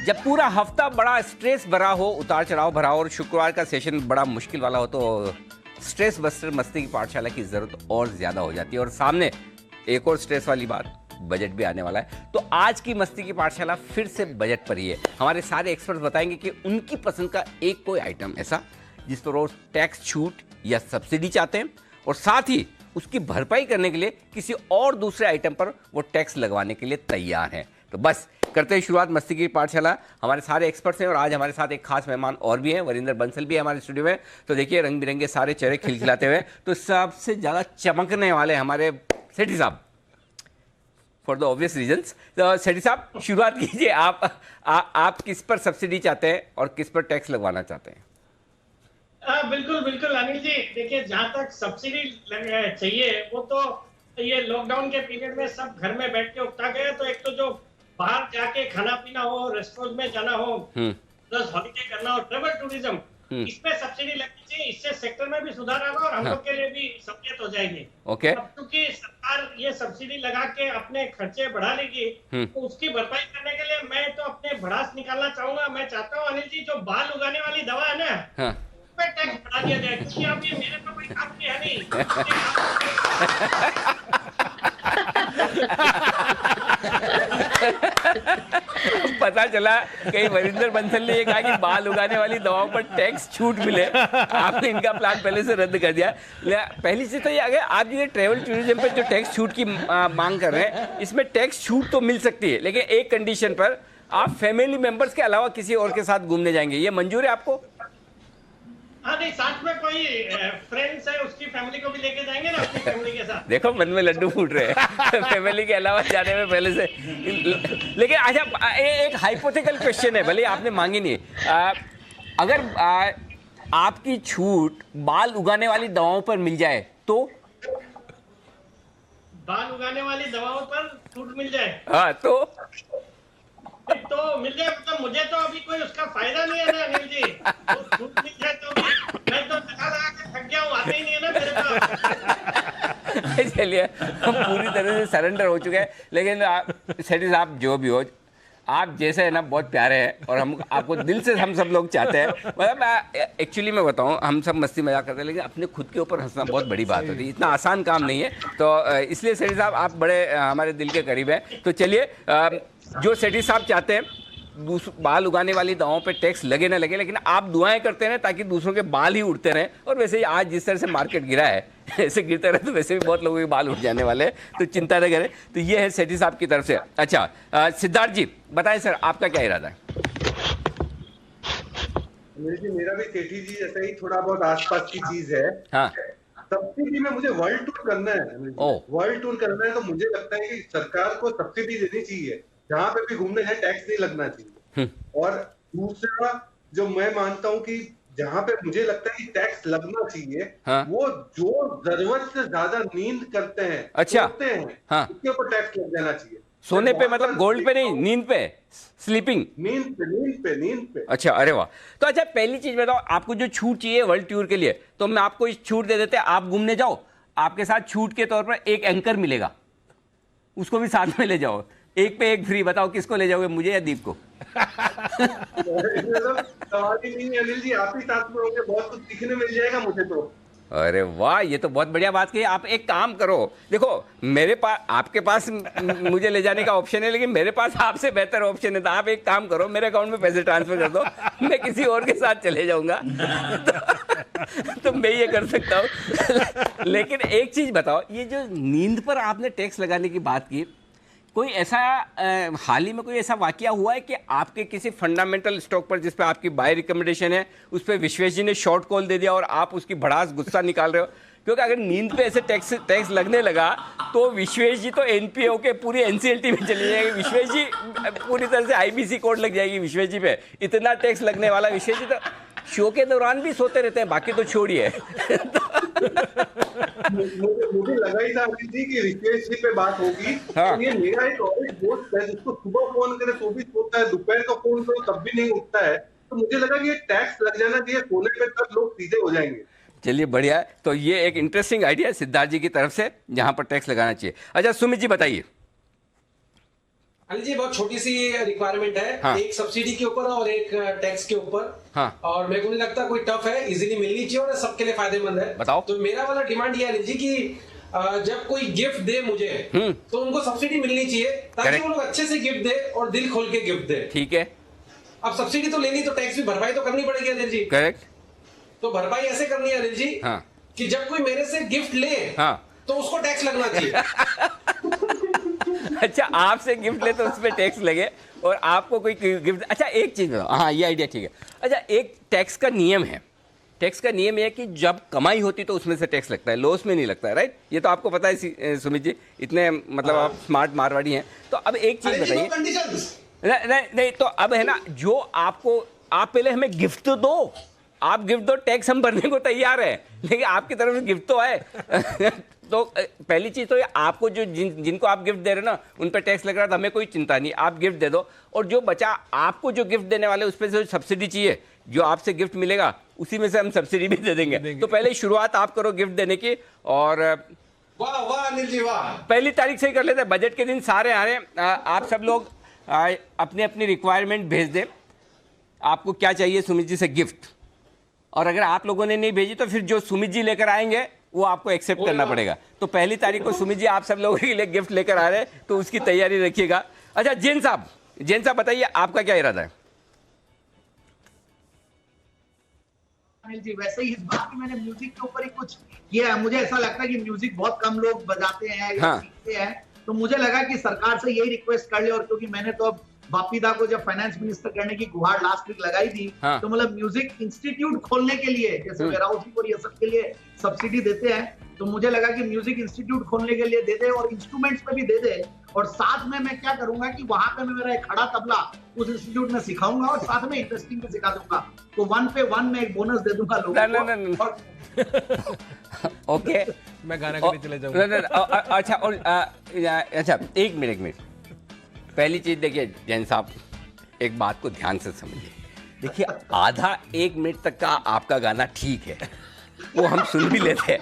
जब पूरा हफ्ता बड़ा स्ट्रेस भरा हो, उतार चढ़ाव भरा हो और शुक्रवार का सेशन बड़ा मुश्किल वाला हो तो स्ट्रेस बस्टर मस्ती की पाठशाला की जरूरत और ज्यादा हो जाती है। और सामने एक और स्ट्रेस वाली बात, बजट भी आने वाला है। तो आज की मस्ती की पाठशाला फिर से बजट पर ही है। हमारे सारे एक्सपर्ट बताएंगे कि उनकी पसंद का एक कोई आइटम ऐसा जिस पर वो टैक्स छूट या सब्सिडी चाहते हैं और साथ ही उसकी भरपाई करने के लिए किसी और दूसरे आइटम पर वो टैक्स लगवाने के लिए तैयार हैं। तो बस करते हैं शुरुआत मस्ती की पाठशाला। हमारे सारे एक्सपर्ट्स हैं और आज हमारे साथ एक खास मेहमान और भी हैं। वरिंदर बंसल भी है हमारे स्टूडियो में। तो देखिए रंग बिरंगे सारे चेहरे खिलखिलाते हुए। तो सबसे ज़्यादा चमकने वाले हमारे सेठी साहब, फॉर द ऑब्वियस रीजंस। तो सेठी साहब शुरुआत कीजिए। आप किस पर सब्सिडी चाहते हैं और किस पर टैक्स लगवाना चाहते हैं? बिल्कुल बिल्कुल अनिल जी, देखिए जहाँ तक सब्सिडी चाहिए वो तो ये लॉकडाउन के पीरियड में सब घर में बैठ के उकता गए। तो एक तो जो बाहर जाके खाना पीना हो, रेस्टोरेंट में जाना हो, प्लस हॉलिडे करना हो, ट्रेवल टूरिज्म, इसमें सब्सिडी लगनी चाहिए। इससे सेक्टर में भी सुधार होगा और हम लोग के लिए भी सहूलियत हो जाएगी। ओके। अब क्योंकि सरकार ये सब्सिडी लगा के अपने खर्चे बढ़ा लेगी, तो उसकी भरपाई करने के लिए मैं तो अपने भड़ास निकालना चाहूंगा। मैं चाहता हूँ अनिल जी, जो बाल उगाने वाली दवा है ना, टैक्स बढ़ा दिया जाए, क्योंकि अब ये मेरे को कोई काम की है नहीं। पता चला कहीं वरिंदर बंसल ने ये कहा कि बाल उगाने वाली दवाओं पर टैक्स छूट मिले, आपने इनका प्लान पहले से रद्द कर दिया। पहली चीज तो ये अगर आप ये ट्रेवल टूरिज्म पर जो टैक्स छूट की मांग कर रहे हैं, इसमें टैक्स छूट तो मिल सकती है, लेकिन एक कंडीशन पर, आप फैमिली मेंबर्स के अलावा किसी और के साथ घूमने जाएंगे, ये मंजूर है आपको? हाँ नहीं, साथ में कोई फ्रेंड्स है उसकी फैमिली को भी लेके जाएंगे ना, अपनी फैमिली के साथ। देखो मन में लड्डू फूट रहे हैं फैमिली के अलावा जाने में पहले से। लेकिन अच्छा एक हाइपोथेटिकल क्वेश्चन है, भले आपने मांगी नहीं। अगर आपकी छूट बाल उगाने वाली दवाओं पर मिल जाए तो? बाल उगाने वाली दवाओं पर छूट मिल जाए? हाँ तो मिल जाए, मतलब मुझे तो अभी कोई उसका फायदा नहीं है ना अनिल जी। तो छूट मिल जाए तो भी मैं तो लगा के थक गया हूँ, आते ही नहीं है ना मेरे पास। चलिए हम पूरी तरह से सरेंडर हो चुके हैं। लेकिन सेठी साहब जो भी हो, आप जैसे है ना बहुत प्यारे हैं और हम आपको दिल से हम सब लोग चाहते हैं। मतलब एक्चुअली मैं बताऊं, हम सब मस्ती मजाक करते हैं, लेकिन अपने खुद के ऊपर हंसना बहुत बड़ी बात होती है। इतना आसान काम नहीं है। तो इसलिए सेठी साहब आप बड़े हमारे दिल के करीब हैं। तो चलिए, जो सेठी साहब चाहते हैं बाल उगाने वाली दवाओं पे टैक्स लगे ना लगे, लेकिन आप दुआएं करते हैं ताकि दूसरों के बाल ही उड़ते रहें। और वैसे ही आज जिस तरह से मार्केट गिरा है, ऐसे गिरते रहे तो वैसे भी बहुत लोगों के बाल उड़ जाने वाले हैं, तो चिंता न करें। तो ये है सेठी साहब की तरफ से। अच्छा सिद्धार्थ जी बताएं सर, आपका क्या इरादा है? मेरा भी सेठी जी जैसा ही थोड़ा बहुत आसपास की चीज है। हाँ, सब्सिडी में मुझे वर्ल्ड टूर करना है। वर्ल्ड टूर करना है तो मुझे लगता है कि सरकार को सब्सिडी देनी चाहिए, जहां पे भी घूमने जाए टैक्स नहीं लगना चाहिए। और दूसरा जो मैं मानता हूं कि जहां पे मुझे लगता है कि टैक्स लगना चाहिए, हाँ, वो जो जरूरत से ज्यादा नींद करते हैं, अच्छा, सोते हैं, हाँ, उसके ऊपर टैक्स लग जाना चाहिए। सोने पे मतलब गोल्ड पे नहीं, नींद पे, स्लीपिंग, नींद पे। अच्छा, अरे वाह। तो अच्छा पहली चीज बताओ, आपको जो छूट चाहिए वर्ल्ड टूर के लिए, तो मैं आपको इस छूट दे देते हैं। आप घूमने जाओ, आपके साथ छूट के तौर पर एक एंकर मिलेगा, उसको भी साथ में ले जाओ, एक पे एक फ्री। बताओ किसको ले जाओगे, मुझे या दीप को? सवाल ही नहीं अनिल जी, आप ही साथ में होंगे, बहुत कुछ सीखने मिल जाएगा मुझे तो। अरे वाह, ये तो बहुत बढ़िया बात कही। आप एक काम करो, देखो मेरे पास, आपके पास मुझे ले जाने का ऑप्शन है, लेकिन मेरे पास आपसे बेहतर ऑप्शन है। तो आप एक काम करो, मेरे अकाउंट में पैसे ट्रांसफर कर दो, मैं किसी और के साथ चले जाऊंगा। तो मैं ये कर सकता हूँ। लेकिन एक चीज बताओ, ये जो नींद पर आपने टैक्स लगाने की बात की, कोई ऐसा हाल ही में कोई ऐसा वाकया हुआ है कि आपके किसी फंडामेंटल स्टॉक पर जिस पे आपकी बाय रिकमेंडेशन है, उस पर विश्वेश जी ने शॉर्ट कॉल दे दिया और आप उसकी भड़ास गुस्सा निकाल रहे हो? क्योंकि अगर नींद पे ऐसे टैक्स लगने लगा तो विश्वेश जी तो एनपीओ के पूरी एनसीएलटी में चली जाएगी। विश्वेश जी पूरी तरह से आईबीसी कोड लग जाएगी विश्वेश जी पे, इतना टैक्स लगने वाला। विश्वेश जी तो शो के दौरान भी सोते रहते हैं, बाकी तो छोड़िए। मुझे लगा ही था कि रितेश जी पे बात होगी। हाँ। ये मेरा एक और दोस्त है जिसको सुबह फोन करे तो भी सोता है, दोपहर को फोन करो तब भी नहीं उठता है। तो मुझे लगा कि ये टैक्स लग जाना चाहिए सोने पे, तब लोग सीधे हो जाएंगे। चलिए बढ़िया है। तो ये एक इंटरेस्टिंग आइडिया है सिद्धार्थ जी की तरफ से, जहां पर टैक्स लगाना चाहिए। अच्छा सुमित जी बताइए। अनिल जी बहुत छोटी सी रिक्वायरमेंट है। हाँ। एक सब्सिडी के ऊपर और एक टैक्स के ऊपर। हाँ। और मेरे को नहीं लगता कोई टफ है, इजीली मिलनी चाहिए और सबके लिए फायदेमंद है। बताओ। तो मेरा वाला डिमांड ये है अनिल जी की जब कोई गिफ्ट दे मुझे तो उनको सब्सिडी मिलनी चाहिए ताकि वो लोग अच्छे से गिफ्ट दे और दिल खोल के गिफ्ट दे। ठीक है। अब सब्सिडी तो लेनी तो टैक्स भी भरपाई तो करनी पड़ेगी अनिल जी। करेक्ट। तो भरपाई ऐसे करनी है अनिल जी हाँ। कि जब कोई मेरे से गिफ्ट ले हाँ। तो उसको टैक्स लगना चाहिए। अच्छा, आपसे गिफ्ट ले तो उस पर टैक्स लगे और आपको कोई गिफ्ट। अच्छा एक चीज बताओ, हाँ ये आइडिया ठीक है। अच्छा एक टैक्स का नियम है, टैक्स का नियम है कि जब कमाई होती तो उसमें से टैक्स लगता है, लॉस में नहीं लगता है, राइट? ये तो आपको पता है सुमित जी, इतने मतलब आप स्मार्ट मारवाड़ी हैं। तो अब एक चीज बताइए। नहीं तो अब है ना, जो आपको, आप पहले हमें गिफ्ट तो दो, आप गिफ्ट दो, टैक्स हम भरने को तैयार है, लेकिन आपकी तरफ से गिफ्ट तो है। तो पहली चीज तो ये, आपको जो जिनको आप गिफ्ट दे रहे हो ना उन पर टैक्स लग रहा है, तो हमें कोई चिंता नहीं, आप गिफ्ट दे दो। और जो बचा आपको जो गिफ्ट देने वाले उस पर जो सब्सिडी चाहिए, जो आपसे गिफ्ट मिलेगा उसी में से हम सब्सिडी भी दे देंगे। तो पहले शुरुआत आप करो गिफ्ट देने की। और वाह वाह अनिल जी वाह, पहली तारीख से ही कर लेते हैं, बजट के दिन सारे आ रहे हैं। आप सब लोग अपनी अपनी रिक्वायरमेंट भेज दें, आपको क्या चाहिए सुमित जी से गिफ्ट। और अगर आप लोगों ने नहीं भेजी तो फिर जो सुमित जी लेकर आएंगे वो आपको एक्सेप्ट करना पड़ेगा। तो पहली तारीख को सुमित जी आप सब लोगों के लिए गिफ्ट लेकर आ रहे हैं, तो उसकी तैयारी रखिएगा। अच्छा जैन साहब बताइए आपका क्या इरादा है? अनिल जी वैसे ही इस बार भी मैंने म्यूजिक के ऊपर ही कुछ किया है। मुझे ऐसा लगता है कि म्यूजिक बहुत कम लोग बजाते हैं या सीखते हैं, तो मुझे लगा कि सरकार से यही रिक्वेस्ट कर ले। और क्योंकि मैंने तो अब बापी दा को जब फाइनेंस मिनिस्टर करने की गुहार लास्ट वीक लगाई थी, तो मतलब म्यूजिक इंस्टीट्यूट खोलने के लिए, जैसे वेयरहाउसिंग और ये सब के लिए सब्सिडी देते हैं, तो मुझे लगा कि म्यूजिक इंस्टीट्यूट खोलने के लिए दे दे और इंस्ट्रूमेंट्स पे भी दे दे। और साथ में मैं क्या करूंगा कि वहां पे मैं मेरा एक खड़ा तबला उस इंस्टीट्यूट में सिखाऊंगा और साथ में इंटरेस्टिंग भी सिखा दूंगा। तो 1 पे 1 में एक बोनस दे दूंगा लोगों को। ओके मैं गाना के लिए चले जाऊंगा। अच्छा और अच्छा एक मिनट पहली चीज देखिए जैन साहब, एक बात को ध्यान से समझिए। देखिए आधा 1 मिनट तक का आपका गाना ठीक है, वो हम सुन भी लेते हैं।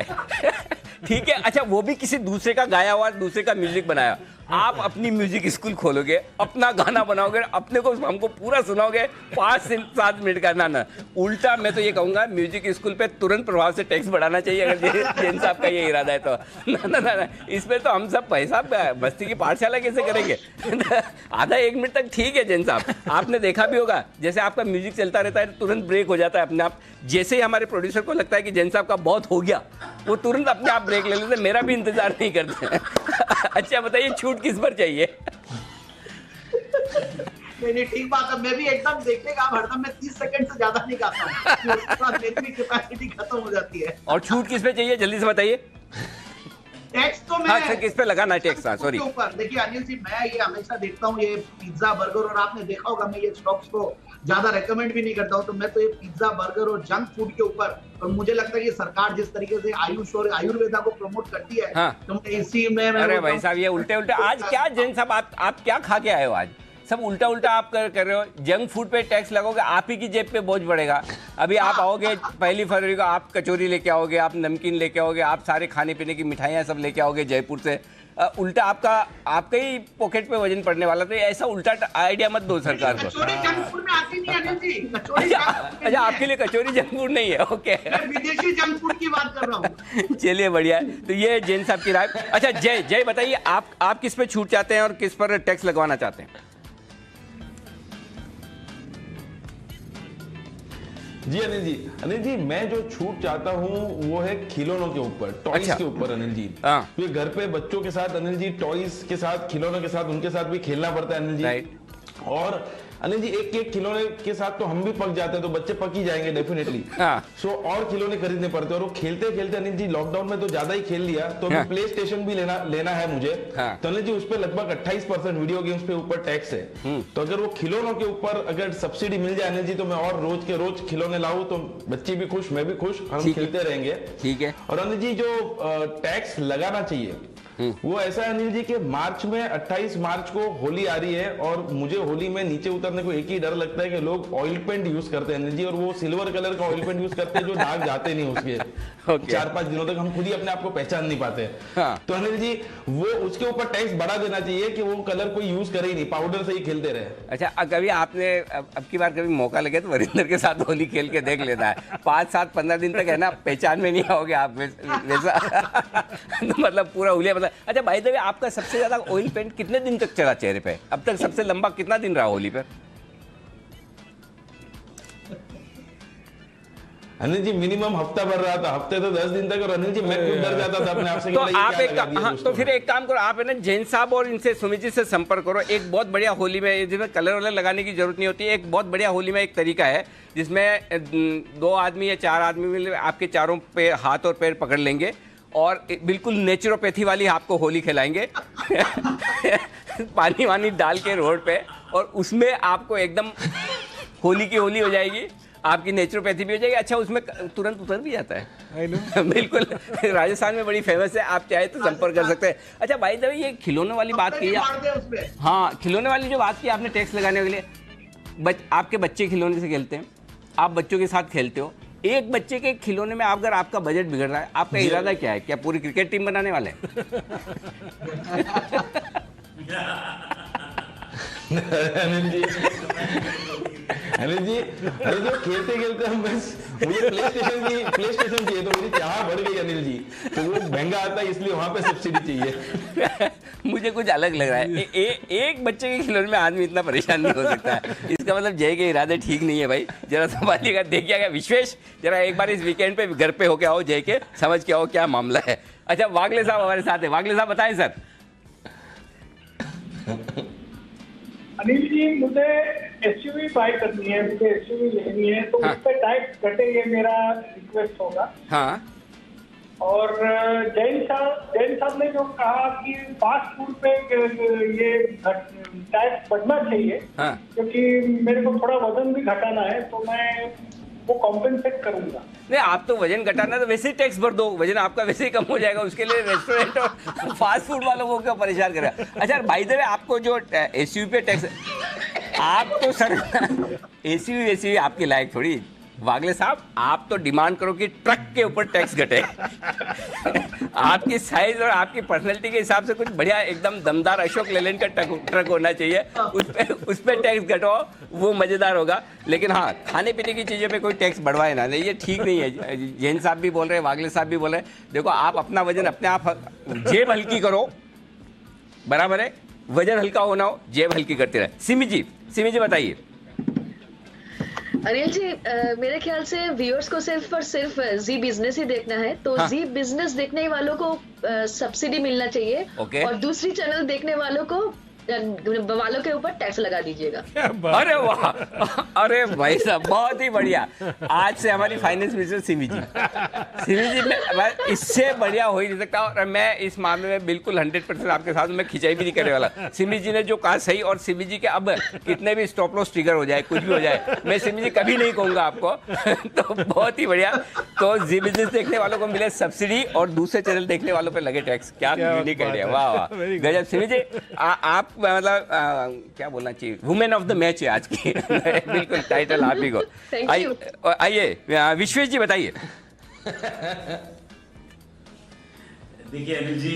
ठीक है। अच्छा वो भी किसी दूसरे का गाया हुआ, दूसरे का म्यूजिक बनाया। आप अपनी म्यूजिक स्कूल खोलोगे, अपना गाना बनाओगे, अपने को हमको पूरा सुनाओगे 5 से 7 मिनट का। ना उल्टा मैं तो ये कहूंगा म्यूजिक स्कूल पे तुरंत प्रभाव से टैक्स बढ़ाना चाहिए, अगर जैन साहब का ये इरादा है तो। ना इस पे तो हम सब पैसा बस्ती की पाठशाला कैसे करेंगे। आधा 1 मिनट तक ठीक है जैन साहब। आपने देखा भी होगा जैसे आपका म्यूजिक चलता रहता है तुरंत ब्रेक हो जाता है अपने आप। जैसे ही हमारे प्रोड्यूसर को लगता है कि जैन साहब का बहुत हो गया, वो तुरंत अपने आप ब्रेक ले लेते, मेरा भी इंतजार नहीं करते। अच्छा बताइए छूट किस पर चाहिए? नहीं ठीक बात है। मैं भी एकदम देखने का हरदम मैं 30 सेकंड से ज्यादा नहीं गाता हूँ, उसके बाद मेरी भी कैपेसिटी खत्म हो जाती है। और छूट किस पे चाहिए जल्दी से बताइए? टैक्स तो मैं हाँ, किस पे लगाना है टैक्स? सॉरी ऊपर। देखिए अनिल जी मैं ये हमेशा देखता हूँ ये पिज्जा बर्गर, और आपने देखा होगा मैं ये स्टॉक्स को ज्यादा रेकमेंड भी नहीं करता हूँ, तो मैं तो ये पिज्जा बर्गर और जंक फूड के ऊपर, और मुझे लगता है कि सरकार जिस तरीके से आयुष और आयुर्वेदा को प्रमोट करती है, हाँ। तो मैं इसी में अरे भाई साहब ये उल्टे आज क्या जैन साहब आप क्या खा के आए हो? आज सब उल्टा आप कर रहे हो। जंक फूड पे टैक्स लगोगे, आप ही की जेब पे बोझ बढ़ेगा। अभी आप आओगे 1 फरवरी को, आप कचौरी लेके आओगे, आप नमकीन लेके आओगे, आप सारे खाने पीने की मिठाइयाँ सब लेके आओगे जयपुर से। उल्टा आपका ही पॉकेट पे वजन पड़ने वाला। तो ऐसा उल्टा आइडिया मत दो सरकार को। कचौरी जंक फूड में आती नहीं अनिल जी। कचौरी अच्छा आपके लिए कचौरी जंक फूड नहीं है? ओके मैं विदेशी जंक फूड की बात कर रहा हूँ। चलिए बढ़िया है। तो ये जैन साहब की राय। अच्छा जय बताइए आप किस पे छूट चाहते हैं और किस पर टैक्स लगवाना चाहते हैं? जी अनिल जी मैं जो छूट चाहता हूँ वो है खिलौनों के ऊपर, टॉयज अच्छा। के ऊपर अनिल जी। तो घर पे बच्चों के साथ अनिल जी टॉयज के साथ, खिलौनों के साथ, उनके साथ भी खेलना पड़ता है अनिल जी। और अनिल जी एक खिलौने के साथ तो हम भी पक जाते हैं, तो बच्चे पक ही जाएंगे डेफिनेटली। सो और खिलौने खरीदने पड़ते हैं। और वो खेलते खेलते अनिल जी लॉकडाउन में तो ज्यादा ही खेल लिया, तो अभी प्ले स्टेशन भी लेना है मुझे। तो अनिल जी उस पर लगभग 28% वीडियो गेम्स पे ऊपर टैक्स है। तो अगर वो खिलौनों के ऊपर अगर सब्सिडी मिल जाए अनिल जी, तो मैं और रोज के रोज खिलौने लाऊं, तो बच्चे भी खुश, मैं भी खुश, हम खेलते रहेंगे। ठीक है। और अनिल जी जो टैक्स लगाना चाहिए वो ऐसा है अनिल जी कि मार्च में 28 मार्च को होली आ रही है और मुझे होली में नीचे उतरने को एक ही डर लगता है कि लोग ऑयल पेंट यूज करते हैं अनिल जी, और वो सिल्वर कलर का ऑयल पेंट यूज करते हैं जो दाग जाते नहीं उसके 4-5 दिनों तक, हम खुद ही अपने आप को पहचान नहीं पाते। तो अनिल जी वो उसके ऊपर टैक्स बढ़ा देना चाहिए कि वो कलर कोई यूज करे ही नहीं, पाउडर से ही खेलते रहे। अच्छा, कभी आपने अब की बार कभी मौका लगे तो वरिंदर के साथ होली खेल के देख लेना है, 5-7-15 दिन तक है ना, पहचान में नहीं आओगे आप वैसा तो मतलब पूरा हुलिया मतलब। अच्छा भाई देवी, आपका सबसे ज्यादा ऑयल पेंट कितने दिन तक चला चेहरे पे? अब तक सबसे लंबा कितना दिन रहा होली पे? अनिल जी मिनिमम हफ्ता भर रहा था, हफ्ते तो 10 दिन तक, और अनिल जी मैं खुद डर जाता था अपने आप से। तो आप तो फिर एक काम करो, आप है ना जैन साहब और इनसे सुमित जी से संपर्क करो। एक बहुत बढ़िया होली में, जिसमें कलर वलर लगाने की जरूरत नहीं होती है, एक बहुत बढ़िया होली में एक तरीका है जिसमें 2 आदमी या 4 आदमी मिल आपके चारों पे हाथ और पैर पकड़ लेंगे और बिल्कुल नेचुरोपैथी वाली आपको होली खिलाएंगे पानी वानी डाल के रोड पे, और उसमें आपको एकदम होली की होली हो जाएगी, आपकी नेचुरोपैथी भी हो जाएगी। अच्छा, उसमें तुरंत उतर भी जाता है बिल्कुल, राजस्थान में बड़ी फेमस है, आप चाहे तो संपर्क कर सकते हैं। अच्छा भाई देवी, ये खिलौने वाली बात की, हाँ खिलौने वाली जो बात की आपने टैक्स लगाने के लिए, आपके बच्चे खिलौने से खेलते हैं, आप बच्चों के साथ खेलते हो, एक बच्चे के खिलौने में अगर आपका बजट बिगड़ रहा है, आपका इरादा क्या है? क्या पूरी क्रिकेट टीम बनाने वाले अनिल जी खेलते खेलते हम बस, मुझे प्ले स्टेशन चाहिए तो मेरी चाह बढ़ गई अनिल जी, तो वो महंगा आता है इसलिए वहां पे सब्सिडी चाहिए मुझे कुछ अलग लग रहा है। एक बच्चे के खिलौने में आदमी इतना परेशान नहीं हो सकता है, इसका मतलब जय के इरादे ठीक नहीं है भाई। जरा संभालिएगा, देखिएगा विश्वेश, जरा एक बार इस वीकेंड पे घर पे होके आओ, जय के समझ के आओ क्या मामला है। अच्छा, वागले साहब हमारे साथ है, वागले साहब बताएं सर। अनिल जी, मुझे एसयूवी बाय करनी है, मुझे एसयूवी लेनी है, तो उस पर टैक्स घटे, ये मेरा रिक्वेस्ट होगा। हाँ, और जैन साहब ने जो कहा कि फास्ट फूड पे ये टैक्स बढ़ना चाहिए, हाँ, क्योंकि मेरे को थोड़ा वजन भी घटाना है, तो मैं वो कॉम्पेंसेट करूंगा। नहीं, आप तो वजन घटाना तो वैसे ही टैक्स भर दो, वजन आपका वैसे ही कम हो जाएगा, उसके लिए रेस्टोरेंट और फास्ट फूड वालों को क्यों परेशान करेगा। अच्छा भाई देवे, आपको जो एसयूवी पे टैक्स, आप तो सर एसयूवी आपके लायक थोड़ी। वागले साहब, आप तो डिमांड करो कि ट्रक के ऊपर टैक्स घटे आपकी साइज और आपकी पर्सनैलिटी के हिसाब से कुछ बढ़िया एकदम दमदार अशोक लेलैंड का ट्रक होना चाहिए, उस पे टैक्स घटाओ, वो मज़ेदार होगा। लेकिन हाँ, खाने पीने की चीज़ों पे कोई टैक्स बढ़वाए ना, ये ठीक नहीं है। जैन साहब भी बोल रहे हैं, वागले साहब भी बोल रहे हैं, देखो आप अपना वजन अपने आप, जेब हल्की करो, बराबर है, वजन हल्का होना हो, जेब हल्की करते रहे। सिमी जी बताइए। अनिल जी, मेरे ख्याल से व्यूअर्स को सिर्फ और सिर्फ जी बिजनेस ही देखना है, तो हाँ। जी बिजनेस देखने वालों को सब्सिडी मिलना चाहिए, और दूसरी चैनल देखने वालों के ऊपर टैक्स लगा दीजिएगा। अरे वाह, अरे भाई साहब, बहुत ही बढ़िया। आज से हमारी फाइनेंस मिनिस्टर सिमी जी मैं इससे बढ़िया हो ही नहीं सकता, और मैं इस मामले में बिल्कुल 100% आपके साथ, मैं खिंचाई भी नहीं करने वाला। सिमी जी ने जो कहा सही, और सिमी जी के अब कितने भी स्टॉप लॉस ट्रिगर हो जाए, कुछ भी हो जाए, मैं सिमी जी कभी नहीं कहूंगा आपको तो बहुत ही बढ़िया। तो जी बिजनेस देखने वालों को मिले सब्सिडी, और दूसरे चैनल देखने वालों पर लगे टैक्स। क्या यूनिक आइडिया, वाह वाह, गजब। सिमी जी, आप मतलब क्या बोलना चाहिए, वुमेन ऑफ द मैच है आज की बिल्कुल टाइटल आप ही को। आइए विश्वेश जी बताइए। देखिए अनिल जी,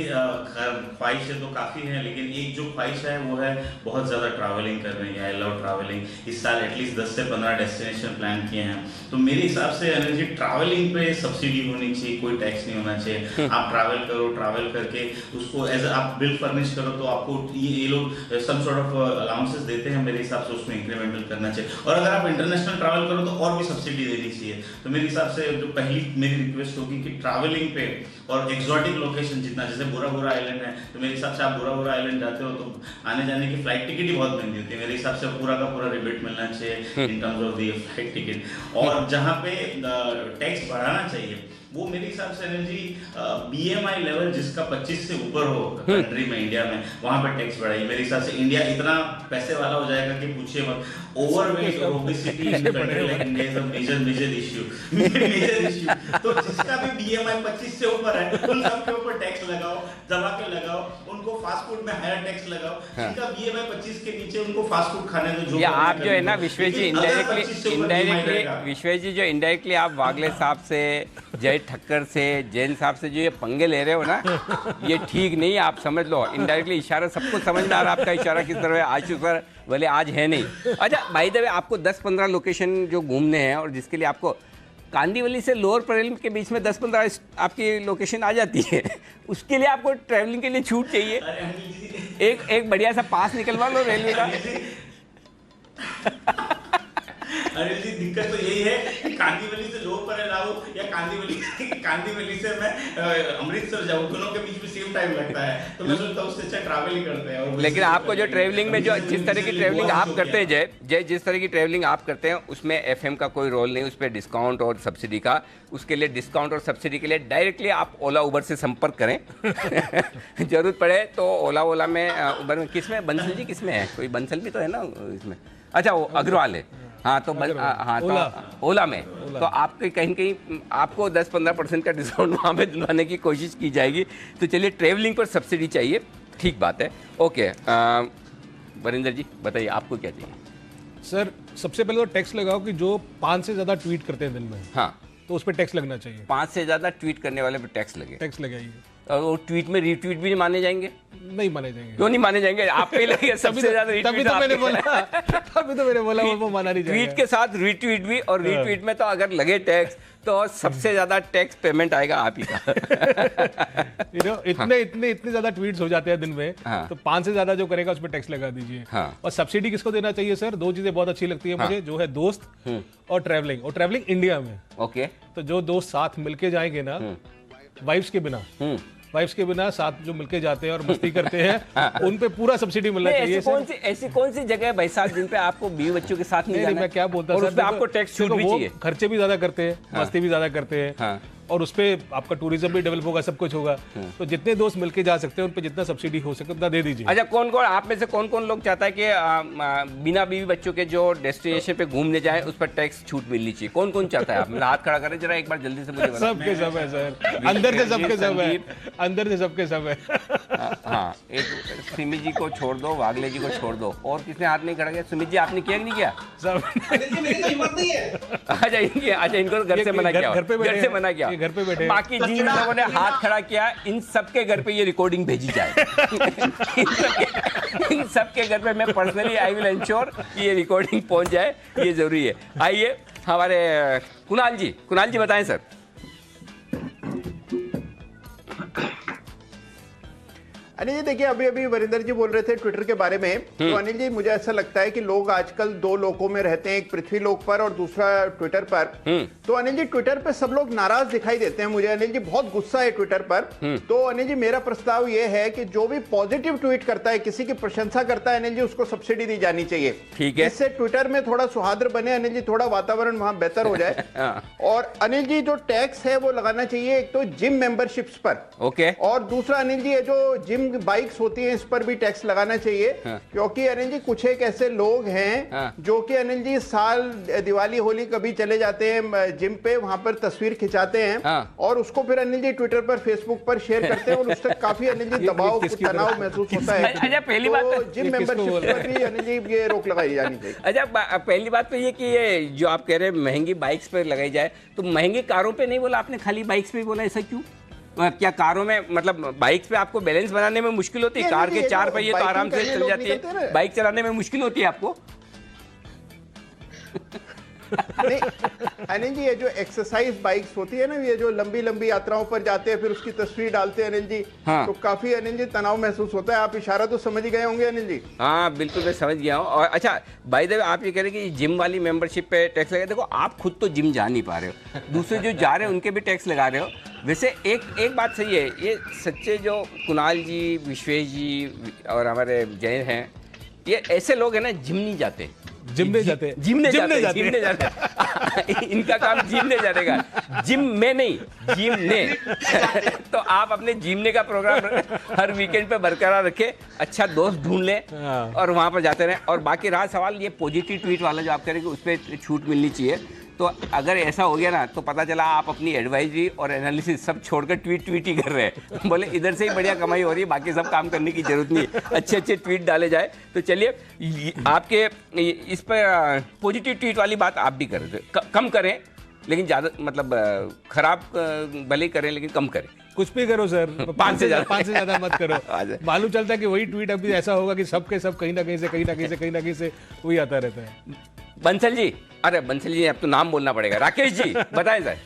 ख्वाहिशें तो काफ़ी हैं, लेकिन एक जो ख्वाहिश है वो है बहुत ज़्यादा ट्रैवलिंग करने की। I love travelling. इस साल एटलीस्ट 10 से 15 डेस्टिनेशन प्लान किए हैं, तो मेरे हिसाब से अनिल जी ट्रैवलिंग पे सब्सिडी होनी चाहिए, कोई टैक्स नहीं होना चाहिए। आप ट्रैवल करो, ट्रैवल करके उसको एज आप बिल फर्निश करो, तो आपको ये लोग सम सॉर्ट ऑफ अलाउंसेस देते हैं, मेरे हिसाब से उसमें इंक्रीमेंटल करना चाहिए। और अगर आप इंटरनेशनल ट्रैवल करो तो और भी सब्सिडी देनी चाहिए। तो मेरे हिसाब से जो पहली मेरी रिक्वेस्ट होगी कि ट्रैवलिंग पे और एक्सोटिक लोकेशन जितना, जैसे बुरा बुरा आइलैंड है, तो मेरे हिसाब से आप बुरा बुरा आइलैंड जाते हो तो आने जाने की फ्लाइट टिकट ही बहुत महंगी होती है। मेरे हिसाब से पूरा का पूरा रिबेट मिलना चाहिए in terms of the flight ticket. और जहाँ पे टैक्स बढ़ाना चाहिए वो मेरे हिसाब से अनिल जी BMI लेवल जिसका 25 से ऊपर हो कंट्री में, इंडिया में, वहां पर टैक्स बढ़ाइए। मेरे हिसाब से इंडिया इतना पैसे वाला हो जाएगा कि पूछिए मत। ओवरवेट और obesity in country like India is a major issue. तो जिसका भी BMI 25 से ऊपर है उन सबके ऊपर टैक्स लगाओ, दबा के लगाओ, उनको फास्ट फूड में हायर टैक्स लगाओ। जिनका BMI 25 के नीचे उनको फास्ट फूड खाने दो। जो आप जो है ना विश्वेश जी इनडायरेक्टली आप वागले साहब से, जय ठक्कर से, जैन साहब से जो ये पंगे ले रहे हो ना, ये ठीक नहीं। आप समझ लो, इनडायरेक्टली इशारा सबको समझ में आ रहा है आपका इशारा किस तरह है। आशु सर भले आज है नहीं। अच्छा भाई देव, आपको 10-15 लोकेशन जो घूमने हैं और जिसके लिए आपको कांदीवली से लोअर परेल के बीच में 10-15 आपकी लोकेशन आ जाती है, उसके लिए आपको ट्रैवलिंग के लिए छूट चाहिए। एक बढ़िया सा पास निकलवा लो रेलवे का। अनिल जी, दिक्कत तो यही है कि कांदीवली से लोअर परेल आओ या कांदीवली से मैं अमृतसर जाऊँ, दोनों के बीच में सेम टाइम लगता है। तो मैं सोचता हूँ उससे अच्छा ट्रैवल ही करते हैं। लेकिन आपको जो ट्रैवलिंग में जो जिस तरह की ट्रैवलिंग आप करते हैं जय जिस तरह की ट्रैवलिंग आप करते हैं उसमें FM का कोई रोल नहीं, उस पर डिस्काउंट और सब्सिडी का। उसके लिए डिस्काउंट और सब्सिडी के लिए डायरेक्टली आप ओला उबर से संपर्क करें। जरूरत पड़े तो ओला में उबर में किसमें बंसल जी किसमें है, कोई बंसल भी तो है ना इसमें। अच्छा वो अग्रवाल है, हाँ तो ओला में तो आपके कहीं आपको 10-15% का डिस्काउंट वहाँ पे दिलवाने की कोशिश की जाएगी। तो चलिए, ट्रैवलिंग पर सब्सिडी चाहिए, ठीक बात है। ओके वरिंदर जी बताइए, आपको क्या चाहिए? सर सबसे पहले तो टैक्स लगाओ कि जो 5 से ज़्यादा ट्वीट करते हैं दिन में, हाँ तो उस पर टैक्स लगना चाहिए। 5 से ज़्यादा ट्वीट करने वाले पर टैक्स लगाइए। और वो ट्वीट में रीट्वीट भी माने जाएंगे? नहीं माने जाएंगे। क्यों नहीं माने जाएंगे? आप पे लगे सबसे ज्यादा रीट्वीट। तभी तो मैंने बोला वो माना नहीं जाएगा। ट्वीट के साथ रीट्वीट भी, और रीट्वीट में तो अगर लगे टैक्स तो सबसे ज्यादा टैक्स पेमेंट आएगा आप ही का। इतने ज्यादा ट्वीट्स हो जाते हैं दिन में, हाँ। तो 5 से ज्यादा जो करेगा उस पर टैक्स लगा दीजिए। हाँ। और सब्सिडी किसको देना चाहिए सर? 2 चीजें बहुत अच्छी लगती है मुझे, जो है दोस्त और ट्रैवलिंग इंडिया में। ओके, तो जो दोस्त साथ मिलके जाएंगे ना, वाइफ्स के बिना साथ जो मिलके जाते हैं और मस्ती करते हैं, उन पे पूरा सब्सिडी मिलना चाहिए। ऐसी कौन सी जगह है भाई साहब जिन पे आपको बीवी बच्चों के साथ नहीं जाना है? मैं क्या बोलता हूं, आपको टैक्स छूट भी चाहिए। खर्चे भी ज्यादा करते हैं, मस्ती भी ज्यादा करते हैं, और उस पे आपका टूरिज्म भी डेवलप होगा, सब कुछ होगा। तो जितने दोस्त मिलके जा सकते हैं उन पे जितना सब्सिडी हो सके उतना दे दीजिए। अच्छा, कौन आप में से कौन लोग चाहता है कि बिना बीवी बच्चों के जो डेस्टिनेशन पे घूमने जाए उस पर टैक्स छूट मिलनी चाहिए? कौन चाहता है? आप हाथ खड़ा करें जरा एक बार जल्दी से मुझे। सबके सब है सर, अंदर से सबके सब है, अंदर से सबके सब है। हाँ, एक सुमित जी को छोड़ दो, वागले जी को छोड़ दो, और किसने हाथ नहीं खड़ा किया? सुमित जी आपने किया कि नहीं किया? अच्छा, इनको घर से मना किया, घर से मना किया, घर पे बैठे। बाकी जिन लोगों ने हाथ खड़ा किया इन सबके घर पे ये रिकॉर्डिंग भेजी जाए। इन सबके घर पे मैं पर्सनली आई विल एंश्योर कि ये रिकॉर्डिंग पहुंच जाए, ये जरूरी है। आइए हमारे कुणाल जी बताएं सर। अनिल जी देखिए, अभी वरिंदर जी बोल रहे थे ट्विटर के बारे में, तो अनिल जी मुझे ऐसा लगता है कि लोग आजकल 2 लोकों में रहते हैं, एक पृथ्वी लोक पर और दूसरा ट्विटर पर। तो अनिल जी ट्विटर पे सब लोग नाराज दिखाई देते हैं मुझे। अनिल जी बहुत गुस्सा है ट्विटर पर। तो अनिल जी मेरा प्रस्ताव ये है कि जो भी पॉजिटिव ट्वीट करता है, किसी की प्रशंसा करता है, अनिल जी उसको सब्सिडी दी जानी चाहिए। ठीक है, इससे ट्विटर में थोड़ा सौहार्द बने अनिल जी, थोड़ा वातावरण वहां बेहतर हो जाए। और अनिल जी जो टैक्स है वो लगाना चाहिए एक तो जिम मेंबरशिप्स पर, ओके, और दूसरा अनिल जी जो जिम बाइक्स होती हैं इस पर भी टैक्स लगाना चाहिए। क्योंकि अनिल जी कुछ एक ऐसे लोग हैं जो कि अनिल जी साल दिवाली होली कभी चले जाते हैं जिम पे, वहां पर तस्वीर खिंचाते हैं और उसको फिर अनिल जी ट्विटर पर फेसबुक पर शेयर करते हैं, और उससे काफी अनिल जी दबाव तनाव महसूस होता है। अच्छा, पहली बात जिम मेंबरशिप पर भी अनिल जी ये रोक लगाई जानी चाहिए। अच्छा, पहली बात तो ये कि ये जो आप कह रहे हैं महंगी बाइक्स पे लगाई जाए, तो महंगी कारों पे नहीं बोला आपने, खाली बाइक्स पे बोला, ऐसा क्यों? क्या कारों में मतलब बाइक्स पे आपको बैलेंस बनाने में मुश्किल होती है? कार के 4 पहिए तो आराम से चल जाती है, बाइक चलाने में मुश्किल होती है आपको? नहीं अनिल जी, ये जो एक्सरसाइज बाइक्स होती है ना, ये जो लंबी लंबी यात्राओं पर जाते हैं फिर उसकी तस्वीर डालते हैं अनिल जी, तो काफी अनिल जी तनाव महसूस होता है। आप इशारा तो समझ ही गए होंगे अनिल जी। हाँ बिल्कुल, मैं समझ गया हूँ। और अच्छा बाय द वे, आप ये कह रहे हैं कि जिम वाली मेंबरशिप पे टैक्स लगा, देखो आप खुद तो जिम जा नहीं पा रहे हो, दूसरे जो जा रहे हैं उनके भी टैक्स लगा रहे हो। वैसे एक बात सही है, ये सच्चे जो कुणाल जी, विश्वेश जी और हमारे जैन हैं, ये ऐसे लोग हैं ना, जिमने जाते। इनका काम जिमने जाने का, जिम में नहीं, जिमने। तो आप अपने जिमने का प्रोग्राम हर वीकेंड पे बरकरार रखें, अच्छा दोस्त ढूंढ लें और वहां पर जाते रहें। और बाकी रहा सवाल ये पॉजिटिव ट्वीट वाला जो आप कह रहे हैं कि उस पर छूट मिलनी चाहिए, तो अगर ऐसा हो गया ना तो पता चला आप अपनी एडवाइजरी और एनालिसिस सब छोड़कर ट्वीट ही कर रहे हैं। बोले इधर से ही बढ़िया कमाई हो रही है, बाकी सब काम करने की जरूरत नहीं है, अच्छे अच्छे ट्वीट डाले जाए। तो चलिए आपके इस पर पॉजिटिव ट्वीट वाली बात आप भी करें, कम करें लेकिन ज़्यादा, मतलब खराब भले करें लेकिन कम करें। कुछ भी करो सर, 5 से ज़्यादा मत करो। मालूम चलता है कि वही ट्वीट अभी ऐसा होगा कि सबके सब कहीं ना कहीं से वही आता रहता है। बंसल जी, अरे बंसल जी अब तो नाम बोलना पड़ेगा, राकेश जी बताएं सर।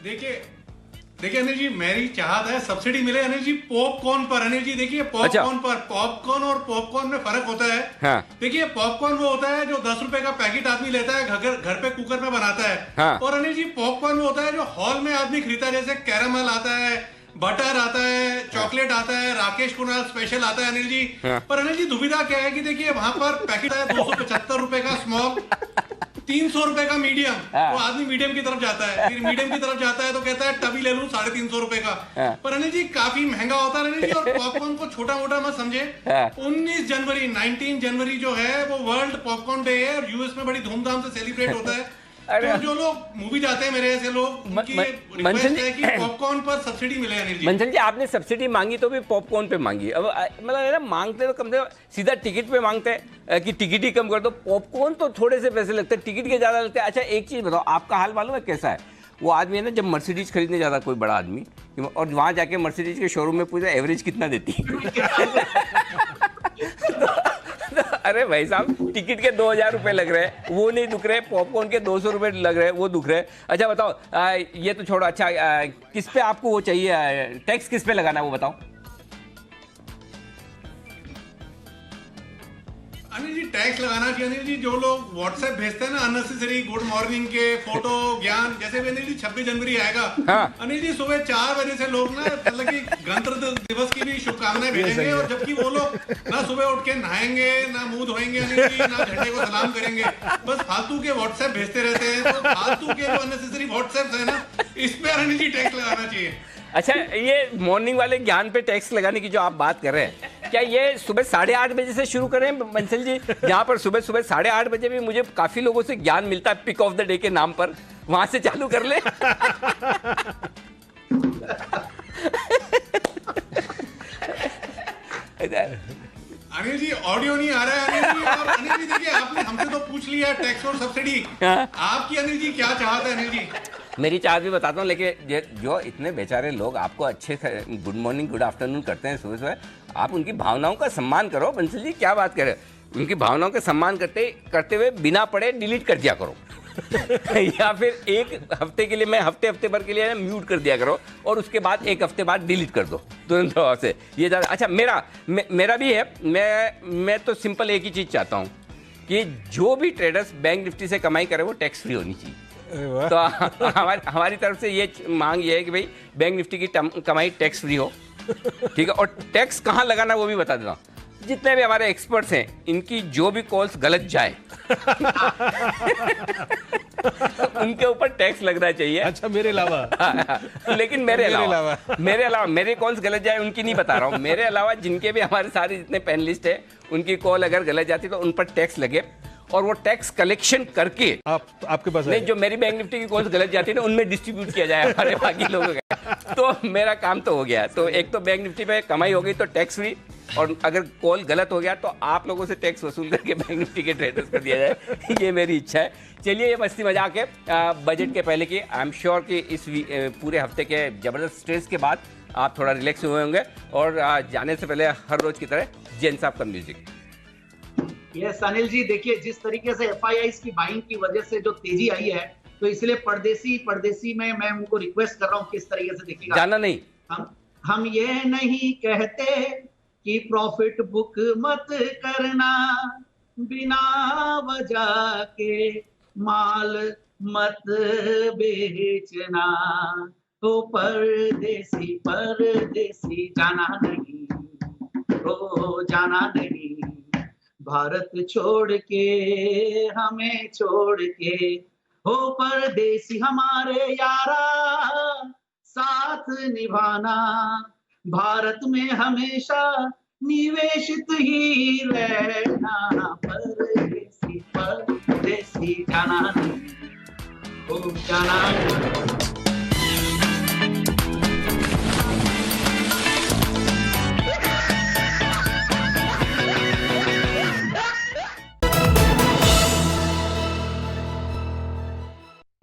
देखिए अनिल जी, मेरी चाहत है सब्सिडी मिले अनिल जी पॉपकॉर्न पर। अनिल जी देखिए पॉपकॉर्न पर, पॉपकॉर्न और पॉपकॉर्न में फर्क होता है। हाँ। देखिए पॉपकॉर्न वो होता है जो 10 रुपए का पैकेट आदमी लेता है, घर पे कुकर में बनाता है। हाँ। और अनिल जी पॉपकॉर्न वो होता है जो हॉल में आदमी खरीदता है, जैसे कैरामल आता है, बटर आता है, चॉकलेट आता है, राकेश कुणाल स्पेशल आता है अनिल जी। हाँ। पर अनिल जी दुविधा क्या है कि देखिए वहां पर पैकेट है 275 रुपए का स्मॉल, 300 रुपए का मीडियम। तो आदमी मीडियम की तरफ जाता है, फिर मीडियम की तरफ जाता है तो कहता है टबी ले लूं 350 रुपए का। पर अनिल जी काफी महंगा होता है अनिल जी। और पॉपकॉर्न को छोटा मोटा मत समझे। 19 जनवरी जो है वो वर्ल्ड पॉपकॉर्न डे है और यूएस में बड़ी धूमधाम से सेलिब्रेट होता है। तो जो लोग मूवी जाते हैं मेरे ऐसे लोग, उनकी रिक्वेस्ट है कि पॉपकॉर्न पर सब्सिडी मिले अनिल जी। मंथन जी आपने सब्सिडी मांगी तो भी पॉपकॉर्न पे मांगी, अब मतलब मांगते तो कम से कम सीधा टिकट पे मांगते हैं कि टिकट ही कम कर दो। पॉपकॉर्न तो थोड़े से पैसे लगते हैं, टिकट के ज्यादा लगते हैं। अच्छा एक चीज बताओ, आपका हाल मालूम है कैसा है? वो आदमी है ना, जब मर्सिडीज खरीदने जाता कोई बड़ा आदमी और वहां जाके मर्सिडीज के शोरूम में पूछा एवरेज कितना देती है। अरे भाई साहब टिकट के 2000 रुपए लग रहे हैं, वो नहीं दुख रहे, पॉपकॉर्न के 200 रुपए लग रहे हैं, वो दुख रहे हैं। अच्छा बताओ ये तो छोड़ो, अच्छा किस पे आपको वो चाहिए, टैक्स किस पे लगाना है वो बताओ। अनिल जी टैक्स लगाना चाहिए अनिल जी। जो लोग व्हाट्सएप भेजते हैं ना अननेसेसरी गुड मॉर्निंग के फोटो ज्ञान, जैसे भी अनिल जी 26 जनवरी आएगा। हाँ। अनिल जी सुबह 4 बजे से लोग ना मतलब कि गणतंत्र दिवस की भी शुभकामनाएं भेजेंगे और जबकि वो लोग ना सुबह उठ के नहाएंगे, ना मुंह धोएंगे अनिल जी, ना झंडे को सलाम करेंगे, बस फालतू के व्हाट्सएप भेजते रहते हैं। तो फालतू के जो अननेसेसरी व्हाट्सएप है ना, इस पे अनिल जी टैक्स लगाना चाहिए। अच्छा ये मॉर्निंग वाले ज्ञान पे टैक्स लगाने की जो आप बात कर रहे हैं, क्या ये सुबह 8:30 बजे से शुरू करें बंसल जी? जहाँ पर सुबह 8:30 बजे भी मुझे काफी लोगों से ज्ञान मिलता है पिक ऑफ द डे के नाम पर, वहां से चालू कर ले। अनिल जी ऑडियो नहीं आ रहा है अनिल जी। और अनिल जी देखिए आपने हमसे तो पूछ लिया टैक्स और सब्सिडी, आपकी अनिल जी क्या चाहत है अनिल जी? मेरी चाहत भी बताता हूँ, लेकिन जो इतने बेचारे लोग आपको अच्छे गुड मॉर्निंग गुड आफ्टरनून करते हैं सुबह सुबह, आप उनकी भावनाओं का सम्मान करो। बंसल जी क्या बात करें, उनकी भावनाओं का सम्मान करते हुए बिना पढ़े डिलीट कर दिया करो। या फिर एक हफ्ते के लिए, मैं हफ्ते भर के लिए म्यूट कर दिया करो और उसके बाद एक हफ्ते बाद डिलीट कर दो तुरंत से। ये ज़्यादा अच्छा। मेरा भी है, मैं तो सिंपल एक ही चीज़ चाहता हूँ कि जो भी ट्रेडर्स बैंक निफ्टी से कमाई करे वो टैक्स फ्री होनी चाहिए। तो हमारी तरफ से ये मांग ये है कि भाई बैंक निफ्टी की कमाई टैक्स फ्री हो, ठीक है। और टैक्स कहाँ लगाना वो भी बता देना। जितने भी हमारे एक्सपर्ट्स हैं इनकी जो भी कॉल्स गलत जाए उनके ऊपर टैक्स लगना चाहिए। अच्छा मेरे अलावा लेकिन मेरे अलावा मेरे कॉल्स गलत जाए उनकी नहीं बता रहा हूँ। मेरे अलावा जिनके भी हमारे सारे जितने पैनलिस्ट है उनकी कॉल अगर गलत जाती तो उन पर टैक्स लगे और वो टैक्स कलेक्शन करके आपके पास नहीं, जो मेरी बैंक निफ्टी की कॉल्स गलत जाती है ना उनमें डिस्ट्रीब्यूट किया जाए हमारे बाकी लोगों का। तो मेरा काम तो हो गया। तो एक तो बैंक निफ्टी पे कमाई हो गई तो टैक्स फ्री, और अगर कॉल गलत हो गया तो आप लोगों से टैक्स वसूल करके बैंक निफ्टी के ट्रेडर्स कर दिया जाए। ये मेरी इच्छा है। चलिए ये मस्ती मजाक है बजट के पहले की। आई एम श्योर कि इस पूरे हफ्ते के जबरदस्त स्ट्रेस के बाद आप थोड़ा रिलैक्स हुए होंगे। और जाने से पहले हर रोज की तरह जैन साहब का म्यूजिक। यस अनिल जी, देखिए जिस तरीके से FIIs की बाइंग की वजह से जो तेजी आई है, तो इसलिए परदेसी में मैं उनको रिक्वेस्ट कर रहा हूँ किस तरीके से देखिएगा। जाना नहीं, हम ये नहीं कहते कि प्रॉफिट बुक मत करना, बिना वजह के माल मत बेचना, तो परदेसी जाना नहीं, ओ जाना नहीं, भारत छोड़ के हमें छोड़ के, हो परदेसी हमारे यारा साथ निभाना, भारत में हमेशा निवेशित ही रहना, परदेसी परदेसी जाना नहीं, ओ जाना नहीं।